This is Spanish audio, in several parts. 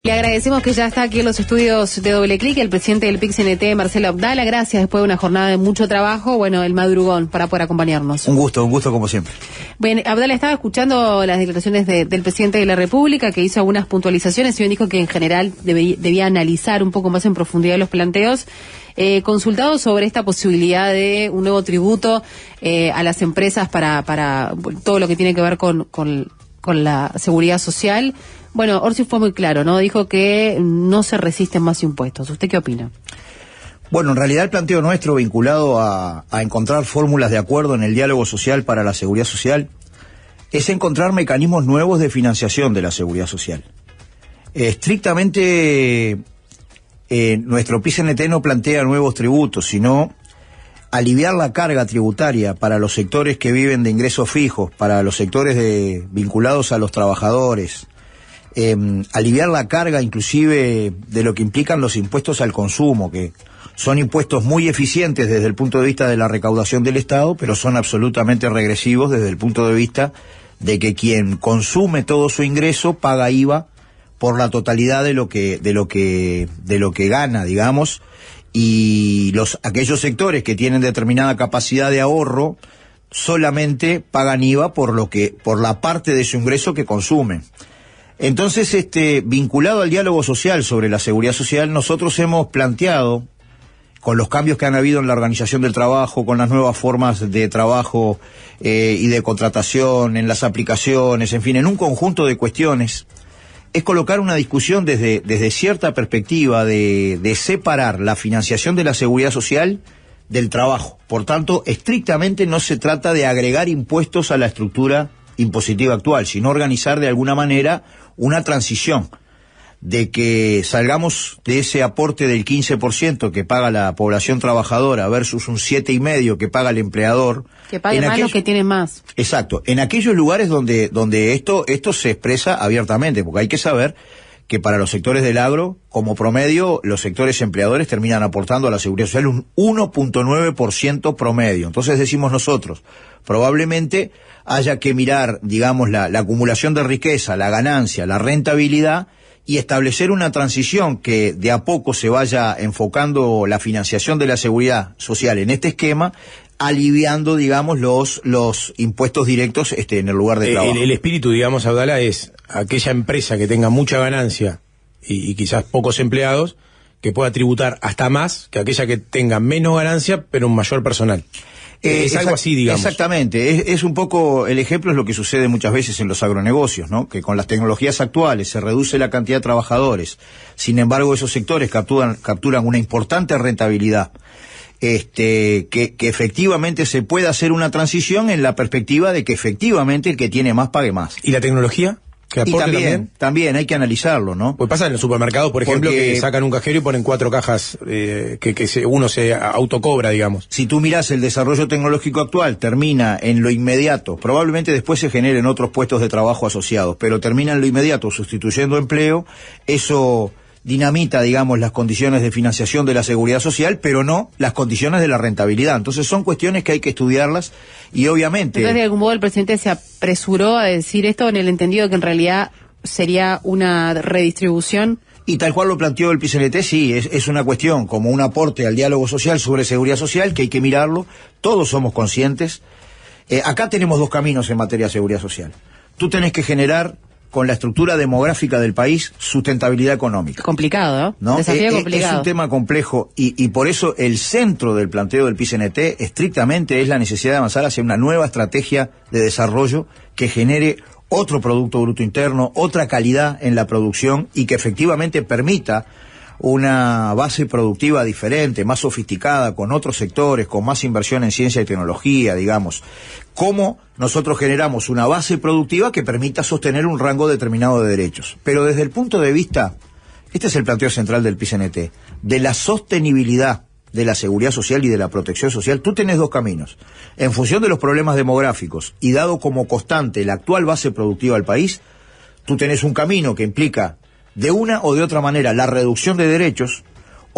Le agradecemos que ya está aquí en los estudios de Doble Clic el presidente del PIC-CNT, Marcelo Abdala. Gracias, después de una jornada de mucho trabajo, el madrugón para poder acompañarnos. Un gusto como siempre. Bien, Abdala, estaba escuchando las declaraciones del presidente de la República, que hizo algunas puntualizaciones y bien dijo que en general debía analizar un poco más en profundidad los planteos. Consultado sobre esta posibilidad de un nuevo tributo a las empresas para todo lo que tiene que ver con la seguridad social. Orsi fue muy claro, ¿no? Dijo que no se resisten más impuestos. ¿Usted qué opina? Bueno, en realidad el planteo nuestro vinculado a encontrar fórmulas de acuerdo en el diálogo social para la seguridad social es encontrar mecanismos nuevos de financiación de la seguridad social. Estrictamente, nuestro PIC-CNT no plantea nuevos tributos, sino aliviar la carga tributaria para los sectores que viven de ingresos fijos, para los sectores vinculados a los trabajadores, aliviar la carga inclusive de lo que implican los impuestos al consumo, que son impuestos muy eficientes desde el punto de vista de la recaudación del Estado, pero son absolutamente regresivos desde el punto de vista de que quien consume todo su ingreso paga IVA por la totalidad de lo que gana, digamos, y aquellos sectores que tienen determinada capacidad de ahorro solamente pagan IVA por la parte de su ingreso que consumen. Entonces, vinculado al diálogo social sobre la seguridad social, nosotros hemos planteado, con los cambios que han habido en la organización del trabajo, con las nuevas formas de trabajo y de contratación, en las aplicaciones, en fin, en un conjunto de cuestiones, es colocar una discusión desde cierta perspectiva de separar la financiación de la seguridad social del trabajo. Por tanto, estrictamente no se trata de agregar impuestos a la estructura impositiva actual, sino organizar de alguna manera una transición, de que salgamos de ese aporte del 15% que paga la población trabajadora versus un 7,5% que paga el empleador. Que pague más los que tienen más. Exacto, en aquellos lugares donde esto se expresa abiertamente, porque hay que saber que para los sectores del agro, como promedio, los sectores empleadores terminan aportando a la seguridad social un 1,9% promedio. Entonces decimos nosotros, probablemente haya que mirar, digamos, la acumulación de riqueza, la ganancia, la rentabilidad, y establecer una transición que de a poco se vaya enfocando la financiación de la seguridad social en este esquema, aliviando, digamos, los impuestos directos en el lugar de trabajo. El espíritu, digamos, Abdala, es aquella empresa que tenga mucha ganancia y quizás pocos empleados, que pueda tributar hasta más que aquella que tenga menos ganancia pero un mayor personal. Es algo así, digamos. Exactamente, es un poco, el ejemplo es lo que sucede muchas veces en los agronegocios, ¿no? Que con las tecnologías actuales se reduce la cantidad de trabajadores, sin embargo esos sectores capturan una importante rentabilidad. Que efectivamente se pueda hacer una transición en la perspectiva de que efectivamente el que tiene más pague más. ¿Y la tecnología? Y también hay que analizarlo, ¿no? Pues pasa en los supermercados, por ejemplo, que sacan un cajero y ponen 4 cajas uno se autocobra, digamos. Si tú mirás el desarrollo tecnológico actual, termina en lo inmediato, probablemente después se generen otros puestos de trabajo asociados, pero termina en lo inmediato sustituyendo empleo, eso dinamita, digamos, las condiciones de financiación de la seguridad social, pero no las condiciones de la rentabilidad. Entonces son cuestiones que hay que estudiarlas y obviamente... Entonces, de algún modo el presidente se apresuró a decir esto en el entendido de que en realidad sería una redistribución. Y tal cual lo planteó el PIC-CNT, sí, es una cuestión como un aporte al diálogo social sobre seguridad social, que hay que mirarlo, todos somos conscientes. Acá tenemos dos caminos en materia de seguridad social. Tú tenés que generar, con la estructura demográfica del país, sustentabilidad económica. Complicado, ¿no? Desafío complicado. Es un tema complejo y por eso el centro del planteo del PIC-CNT estrictamente es la necesidad de avanzar hacia una nueva estrategia de desarrollo que genere otro Producto Bruto Interno, otra calidad en la producción y que efectivamente permita una base productiva diferente, más sofisticada, con otros sectores, con más inversión en ciencia y tecnología, digamos. Cómo nosotros generamos una base productiva que permita sostener un rango determinado de derechos. Pero desde el punto de vista, este es el planteo central del PIC-CNT, de la sostenibilidad de la seguridad social y de la protección social, tú tenés dos caminos. En función de los problemas demográficos y dado como constante la actual base productiva del país, tú tenés un camino que implica de una o de otra manera la reducción de derechos,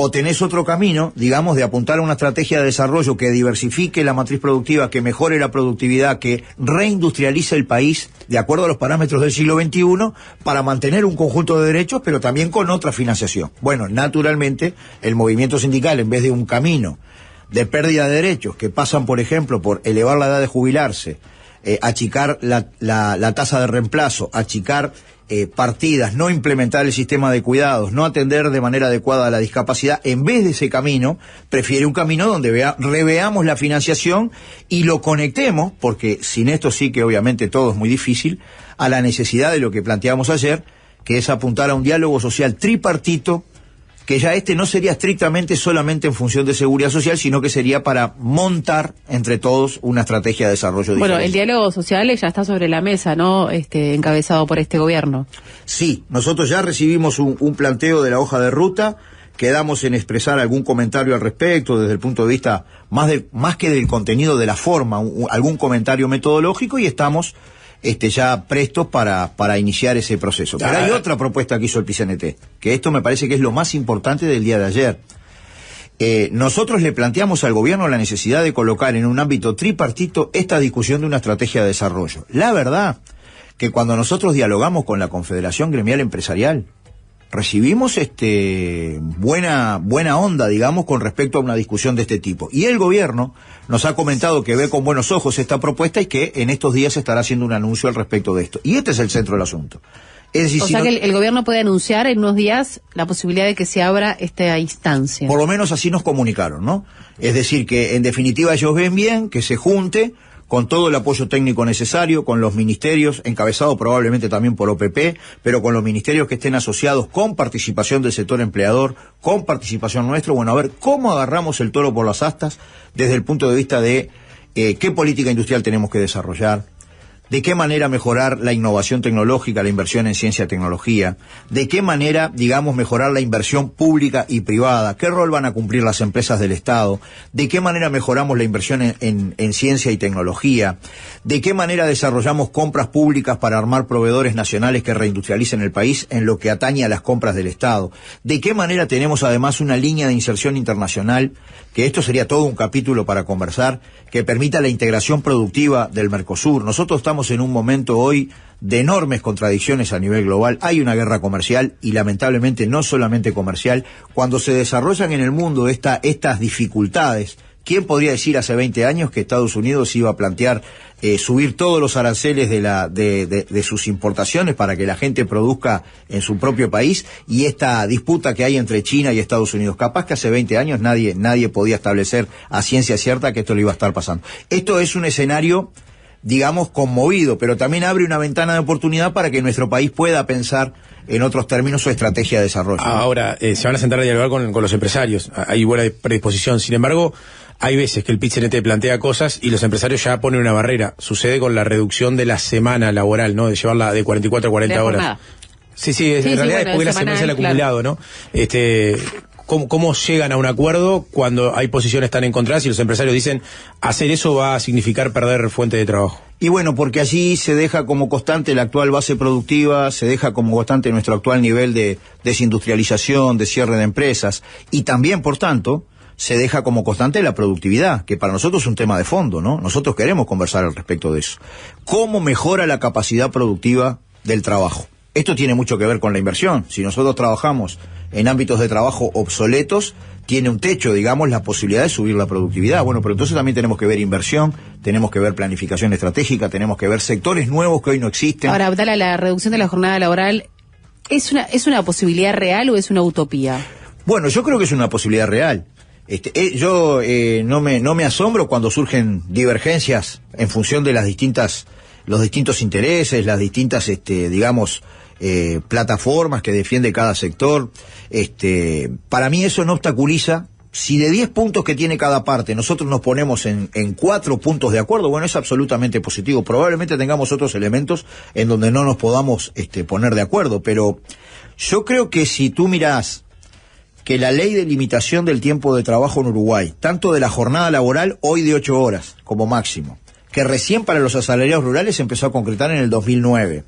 O tenés otro camino, digamos, de apuntar a una estrategia de desarrollo que diversifique la matriz productiva, que mejore la productividad, que reindustrialice el país de acuerdo a los parámetros del siglo XXI para mantener un conjunto de derechos, pero también con otra financiación. Bueno, naturalmente, el movimiento sindical, en vez de un camino de pérdida de derechos que pasan, por ejemplo, por elevar la edad de jubilarse, achicar la tasa de reemplazo, achicar partidas, no implementar el sistema de cuidados, no atender de manera adecuada a la discapacidad, en vez de ese camino, prefiere un camino donde reveamos la financiación y lo conectemos, porque sin esto sí que obviamente todo es muy difícil, a la necesidad de lo que planteamos ayer, que es apuntar a un diálogo social tripartito, que ya no sería estrictamente solamente en función de seguridad social, sino que sería para montar entre todos una estrategia de desarrollo diferente. Bueno, el diálogo social ya está sobre la mesa, ¿no? Encabezado por este gobierno. Sí, nosotros ya recibimos un planteo de la hoja de ruta, quedamos en expresar algún comentario al respecto desde el punto de vista más que del contenido, de la forma, algún comentario metodológico, y estamos ya prestos para iniciar ese proceso. Pero hay otra propuesta que hizo el PCNT, que esto me parece que es lo más importante del día de ayer. Nosotros le planteamos al gobierno la necesidad de colocar en un ámbito tripartito esta discusión de una estrategia de desarrollo. La verdad que cuando nosotros dialogamos con la Confederación Gremial Empresarial, recibimos buena onda, digamos, con respecto a una discusión de este tipo. Y el gobierno nos ha comentado que ve con buenos ojos esta propuesta y que en estos días se estará haciendo un anuncio al respecto de esto. Y este es el centro del asunto. Es decir, que el gobierno puede anunciar en unos días la posibilidad de que se abra esta instancia. Por lo menos así nos comunicaron, ¿no? Es decir, que en definitiva ellos ven bien que se junte con todo el apoyo técnico necesario, con los ministerios, encabezado probablemente también por OPP, pero con los ministerios que estén asociados, con participación del sector empleador, con participación nuestra, bueno, a ver cómo agarramos el toro por las astas desde el punto de vista de qué política industrial tenemos que desarrollar, de qué manera mejorar la innovación tecnológica, la inversión en ciencia y tecnología, de qué manera, digamos, mejorar la inversión pública y privada, qué rol van a cumplir las empresas del Estado, de qué manera mejoramos la inversión en ciencia y tecnología, de qué manera desarrollamos compras públicas para armar proveedores nacionales que reindustrialicen el país en lo que atañe a las compras del Estado, de qué manera tenemos además una línea de inserción internacional, que esto sería todo un capítulo para conversar, que permita la integración productiva del Mercosur. Nosotros estamos en un momento hoy de enormes contradicciones a nivel global. Hay una guerra comercial y lamentablemente no solamente comercial. Cuando se desarrollan en el mundo estas dificultades, ¿quién podría decir hace 20 años que Estados Unidos iba a plantear subir todos los aranceles de sus importaciones para que la gente produzca en su propio país? Y esta disputa que hay entre China y Estados Unidos, capaz que hace 20 años nadie podía establecer a ciencia cierta que esto le iba a estar pasando. Esto es un escenario, digamos, conmovido, pero también abre una ventana de oportunidad para que nuestro país pueda pensar en otros términos su estrategia de desarrollo. Ahora, se van a sentar a dialogar con los empresarios, hay buena predisposición. Sin embargo, hay veces que el PIT-CNT plantea cosas y los empresarios ya ponen una barrera. Sucede con la reducción de la semana laboral, ¿no? De llevarla de 44 a 40 horas. Sí, en realidad es porque la semana es el acumulado, ¿no? ¿Cómo llegan a un acuerdo cuando hay posiciones tan encontradas y los empresarios dicen hacer eso va a significar perder fuente de trabajo? Y bueno, porque allí se deja como constante la actual base productiva, se deja como constante nuestro actual nivel de desindustrialización, de cierre de empresas, y también, por tanto, se deja como constante la productividad, que para nosotros es un tema de fondo, ¿no? Nosotros queremos conversar al respecto de eso. ¿Cómo mejora la capacidad productiva del trabajo? Esto tiene mucho que ver con la inversión. Si nosotros trabajamos en ámbitos de trabajo obsoletos, tiene un techo, digamos, la posibilidad de subir la productividad. Bueno, pero entonces también tenemos que ver inversión, tenemos que ver planificación estratégica, tenemos que ver sectores nuevos que hoy no existen. Ahora, Abdala, la reducción de la jornada laboral, ¿es una posibilidad real o es una utopía? Bueno, yo creo que es una posibilidad real. Yo no me asombro cuando surgen divergencias en función de los distintos intereses, las distintas, digamos, plataformas que defiende cada sector. Para mí eso no obstaculiza. Si de 10 puntos que tiene cada parte nosotros nos ponemos en 4 puntos de acuerdo, bueno, es absolutamente positivo. Probablemente tengamos otros elementos en donde no nos podamos poner de acuerdo, pero yo creo que si tú mirás que la ley de limitación del tiempo de trabajo en Uruguay, tanto de la jornada laboral, hoy de 8 horas como máximo, que recién para los asalariados rurales se empezó a concretar en el 2009,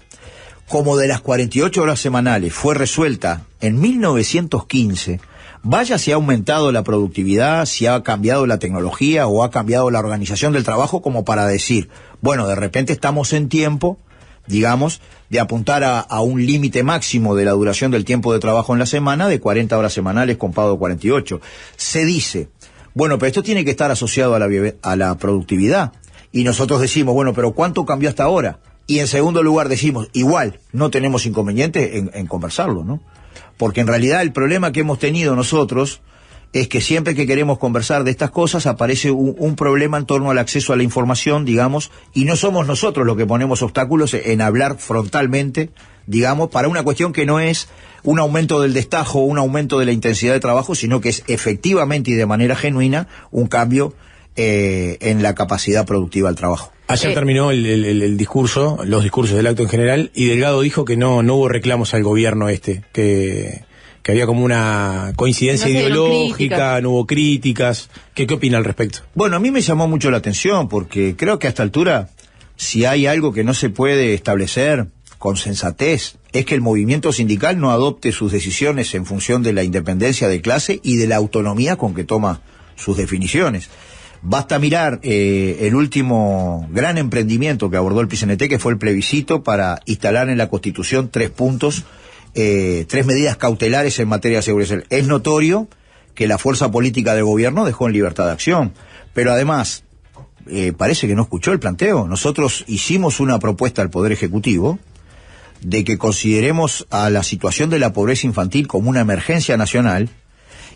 como de las 48 horas semanales fue resuelta en 1915, Vaya si ha aumentado la productividad, si ha cambiado la tecnología o ha cambiado la organización del trabajo como para decir, bueno, de repente estamos en tiempo, digamos, de apuntar a un límite máximo de la duración del tiempo de trabajo en la semana de 40 horas semanales con pago de 48. Se dice, bueno, pero esto tiene que estar asociado a la productividad. Y nosotros decimos, bueno, pero ¿cuánto cambió hasta ahora? Y en segundo lugar decimos, igual, no tenemos inconveniente en conversarlo, ¿no? Porque en realidad el problema que hemos tenido nosotros es que siempre que queremos conversar de estas cosas aparece un problema en torno al acceso a la información, digamos, y no somos nosotros los que ponemos obstáculos en hablar frontalmente, digamos, para una cuestión que no es un aumento del destajo o un aumento de la intensidad de trabajo, sino que es efectivamente y de manera genuina un cambio en la capacidad productiva del trabajo. Ayer terminó el discurso, los discursos del acto en general, y Delgado dijo que no hubo reclamos al gobierno que había como una coincidencia ideológica, no hubo críticas. ¿Qué opina al respecto? Bueno, a mí me llamó mucho la atención, porque creo que a esta altura, si hay algo que no se puede establecer con sensatez, es que el movimiento sindical no adopte sus decisiones en función de la independencia de clase y de la autonomía con que toma sus definiciones. Basta mirar el último gran emprendimiento que abordó el PCNT, que fue el plebiscito para instalar en la Constitución 3 puntos, 3 medidas cautelares en materia de seguridad. Es notorio que la fuerza política del gobierno dejó en libertad de acción, pero además parece que no escuchó el planteo. Nosotros hicimos una propuesta al Poder Ejecutivo de que consideremos a la situación de la pobreza infantil como una emergencia nacional,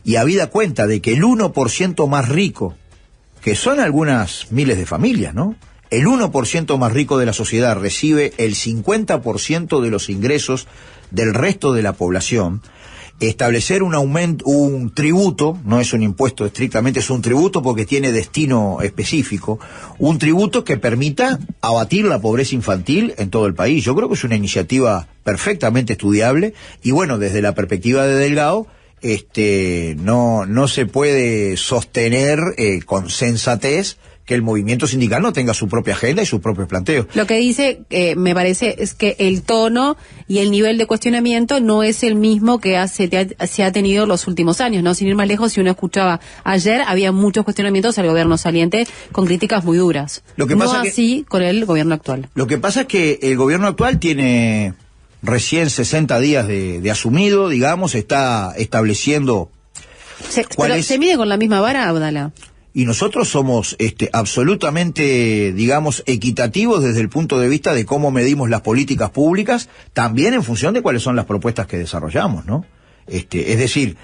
y habida cuenta de que el 1% más rico, que son algunas miles de familias, ¿no? El 1% más rico de la sociedad recibe el 50% de los ingresos del resto de la población. Establecer un tributo, no es un impuesto estrictamente, es un tributo porque tiene destino específico, un tributo que permita abatir la pobreza infantil en todo el país. Yo creo que es una iniciativa perfectamente estudiable, y bueno, desde la perspectiva de Delgado, no se puede sostener con sensatez que el movimiento sindical no tenga su propia agenda y sus propios planteos. Lo que dice, me parece, es que el tono y el nivel de cuestionamiento no es el mismo que se ha tenido los últimos años, ¿no? Sin ir más lejos, si uno escuchaba ayer, había muchos cuestionamientos al gobierno saliente con críticas muy duras. Así con el gobierno actual. Lo que pasa es que el gobierno actual tiene recién 60 días de asumido, digamos, está estableciendo... ¿Se mide con la misma vara, Abdala? Y nosotros somos absolutamente, digamos, equitativos desde el punto de vista de cómo medimos las políticas públicas, también en función de cuáles son las propuestas que desarrollamos, ¿no? Es decir,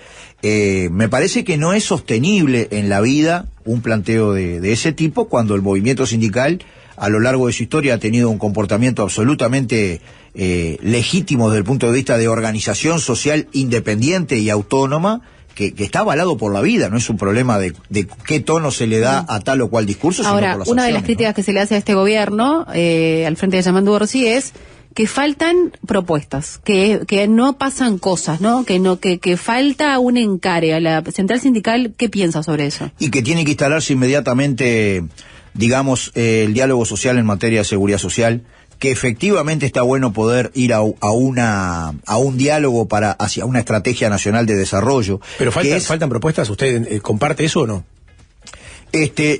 me parece que no es sostenible en la vida un planteo de ese tipo cuando el movimiento sindical a lo largo de su historia ha tenido un comportamiento absolutamente legítimo desde el punto de vista de organización social independiente y autónoma, que está avalado por la vida, no es un problema de qué tono se le da a tal o cual discurso. Ahora, sino por las una de acciones, las críticas, ¿no?, que se le hace a este gobierno, al frente de Yamandu Orsi, es que faltan propuestas, que no pasan cosas, ¿no? Que falta un encare. A la central sindical, ¿qué piensa sobre eso? Y que tiene que instalarse inmediatamente, digamos, el diálogo social en materia de seguridad social, que efectivamente está bueno poder ir a un diálogo hacia una estrategia nacional de desarrollo. Pero faltan propuestas. ¿Usted comparte eso o no?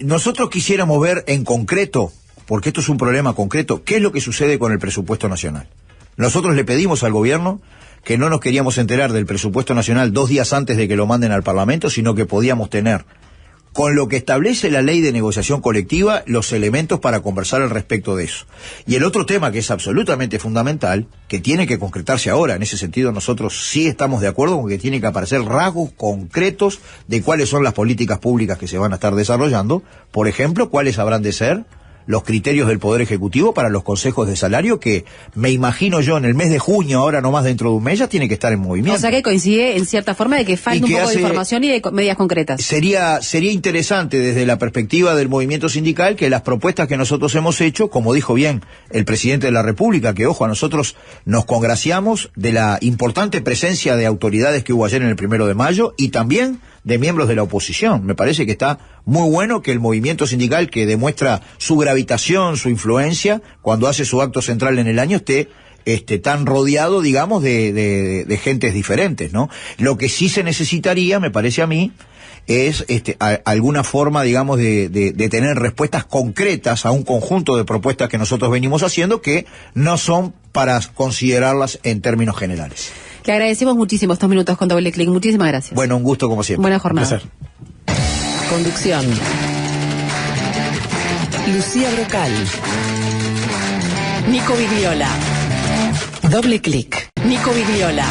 Nosotros quisiéramos ver en concreto, porque esto es un problema concreto, qué es lo que sucede con el presupuesto nacional. Nosotros le pedimos al gobierno que no nos queríamos enterar del presupuesto nacional 2 días antes de que lo manden al Parlamento, sino que podíamos tener, con lo que establece la ley de negociación colectiva, los elementos para conversar al respecto de eso. Y el otro tema que es absolutamente fundamental, que tiene que concretarse ahora, en ese sentido nosotros sí estamos de acuerdo con que tiene que aparecer rasgos concretos de cuáles son las políticas públicas que se van a estar desarrollando, por ejemplo, cuáles habrán de ser los criterios del Poder Ejecutivo para los consejos de salario, que me imagino yo en el mes de junio, ahora nomás dentro de un mes, ya tiene que estar en movimiento. O sea que coincide en cierta forma de que falta un poco de información y de medidas concretas. Sería interesante desde la perspectiva del movimiento sindical que las propuestas que nosotros hemos hecho, como dijo bien el presidente de la República, que ojo, a nosotros nos congraciamos de la importante presencia de autoridades que hubo ayer en el 1 de mayo y también de miembros de la oposición. Me parece que está muy bueno que el movimiento sindical, que demuestra su gravitación, su influencia, cuando hace su acto central en el año, esté tan rodeado, digamos, de gentes diferentes, ¿no? Lo que sí se necesitaría, me parece a mí, es alguna forma, digamos, de tener respuestas concretas a un conjunto de propuestas que nosotros venimos haciendo que no son para considerarlas en términos generales. Le agradecemos muchísimo estos minutos con Doble Clic. Muchísimas gracias. Bueno, un gusto como siempre. Buena jornada. Un placer. Conducción: Lucía Brocal, Nico Vigliola. Doble Clic. Nico Vigliola.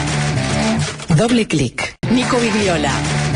Doble Clic. Nico Vigliola.